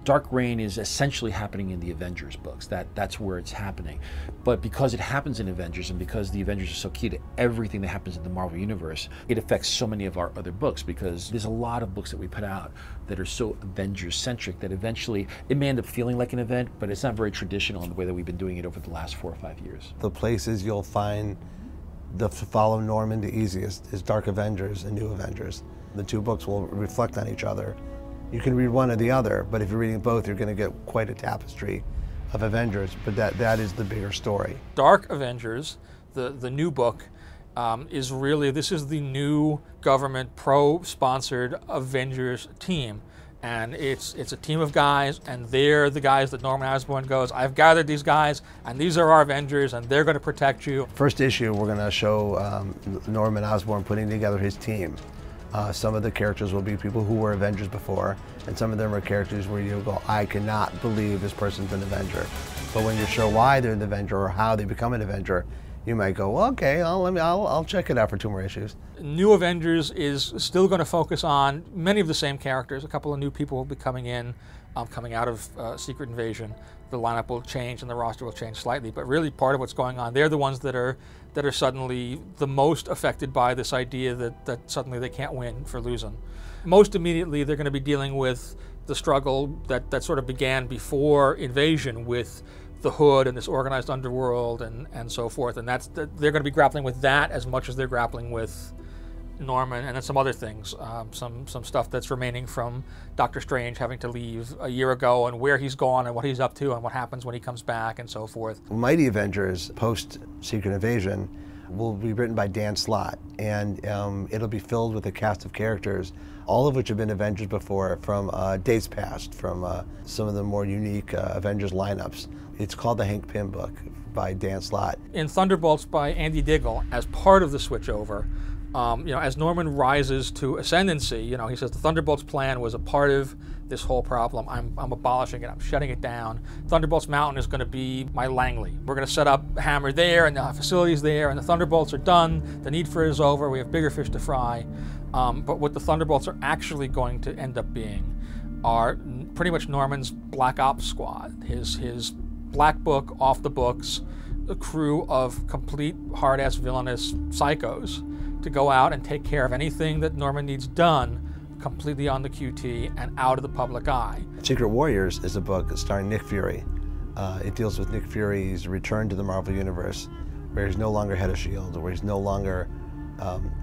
Dark Reign is essentially happening in the Avengers books. That's where it's happening. But because it happens in Avengers, and because the Avengers are so key to everything that happens in the Marvel Universe, it affects so many of our other books, because there's a lot of books that we put out that are so Avengers-centric that eventually it may end up feeling like an event, but it's not very traditional in the way that we've been doing it over the last 4 or 5 years. The places you'll find to follow Norman the easiest is Dark Avengers and New Avengers. The two books will reflect on each other. You can read one or the other, but if you're reading both, you're going to get quite a tapestry of Avengers, but that is the bigger story. Dark Avengers, the new book, is really, this is the new government pro-sponsored Avengers team. And it's a team of guys, and they're the guys that Norman Osborn goes, I've gathered these guys, and these are our Avengers, and they're going to protect you. First issue, we're going to show Norman Osborn putting together his team. Some of the characters will be people who were Avengers before, and some of them are characters where you go, I cannot believe this person's an Avenger. But when you show why they're an Avenger or how they become an Avenger, you might go, well, okay, I'll check it out for 2 more issues. New Avengers is still going to focus on many of the same characters. A couple of new people will be coming in, coming out of Secret Invasion. The lineup will change and the roster will change slightly, but really part of what's going on, they're the ones that are suddenly the most affected by this idea that suddenly they can't win for losing. Most immediately, they're going to be dealing with the struggle that sort of began before Invasion with the Hood and this organized underworld and so forth, and they're going to be grappling with that as much as they're grappling with Norman, and then some other things, some stuff that's remaining from Doctor Strange having to leave a year ago, and where he's gone and what he's up to and what happens when he comes back and so forth. Mighty Avengers post Secret Invasion will be written by Dan Slott, and it'll be filled with a cast of characters, all of which have been Avengers before from days past, from some of the more unique Avengers lineups. It's called the Hank Pym book by Dan Slott. In Thunderbolts by Andy Diggle, as part of the switchover, as Norman rises to ascendancy, he says the Thunderbolts plan was a part of this whole problem. I'm abolishing it. I'm shutting it down. Thunderbolts Mountain is going to be my Langley. We're going to set up Hammer there, and they'll have facilities there, and the Thunderbolts are done. The need for it is over. We have bigger fish to fry. But what the Thunderbolts are actually going to end up being are pretty much Norman's Black Ops squad, his Black Book, off the books, a crew of complete hard-ass villainous psychos to go out and take care of anything that Norman needs done completely on the QT and out of the public eye. Secret Warriors is a book starring Nick Fury. It deals with Nick Fury's return to the Marvel Universe, where he's no longer head of S.H.I.E.L.D., where he's no longer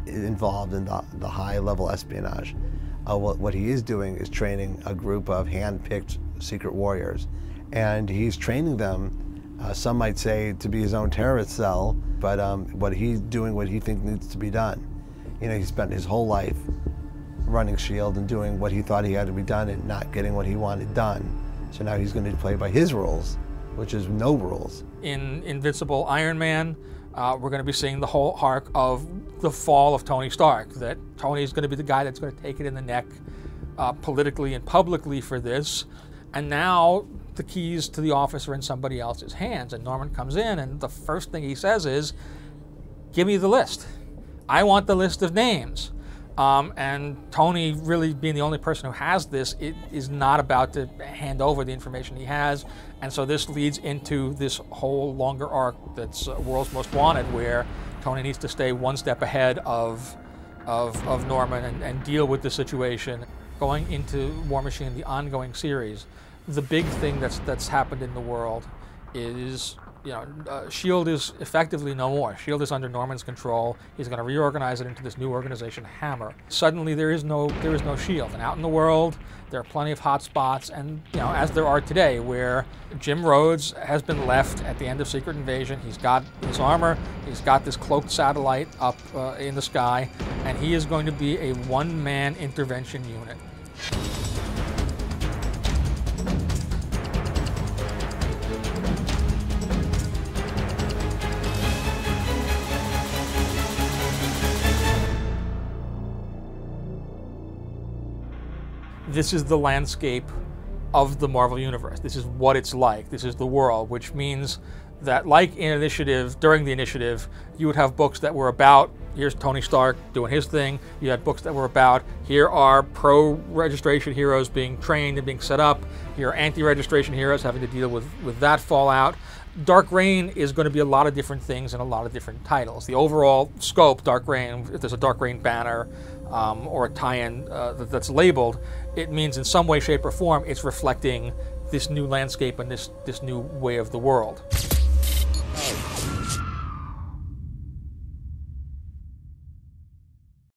involved in the high-level espionage. What he is doing is training a group of hand-picked Secret Warriors, and he's training them, some might say, to be his own terrorist cell, but what he's doing what he thinks needs to be done. He spent his whole life running S.H.I.E.L.D. and doing what he thought he had to be done and not getting what he wanted done. So now he's going to play by his rules, which is no rules. In Invincible Iron Man, we're going to be seeing the whole arc of the fall of Tony Stark, that Tony is going to be the guy that's going to take it in the neck politically and publicly for this. And now the keys to the office are in somebody else's hands, and Norman comes in, and the first thing he says is, give me the list. I want the list of names. And Tony, really being the only person who has this, it is not about to hand over the information he has, and so this leads into this whole longer arc that's World's Most Wanted, where Tony needs to stay one step ahead of Norman and deal with the situation. Going into War Machine, the ongoing series, the big thing that's happened in the world is, S.H.I.E.L.D. is effectively no more. S.H.I.E.L.D. is under Norman's control. He's going to reorganize it into this new organization, Hammer. Suddenly there is no S.H.I.E.L.D. And out in the world, there are plenty of hot spots, and as there are today, where Jim Rhodes has been left at the end of Secret Invasion. He's got his armor, he's got this cloaked satellite up in the sky, and he is going to be a one-man intervention unit. This is the landscape of the Marvel Universe. This is what it's like. This is the world, which means that, like in Initiative, during the Initiative, you would have books that were about here's Tony Stark doing his thing. You had books that were about, here are pro-registration heroes being trained and being set up. Here are anti-registration heroes having to deal with that fallout. Dark Reign is going to be a lot of different things in a lot of different titles. The overall scope, Dark Reign, if there's a Dark Reign banner or a tie-in that's labeled, it means in some way, shape, or form it's reflecting this new landscape and this new way of the world.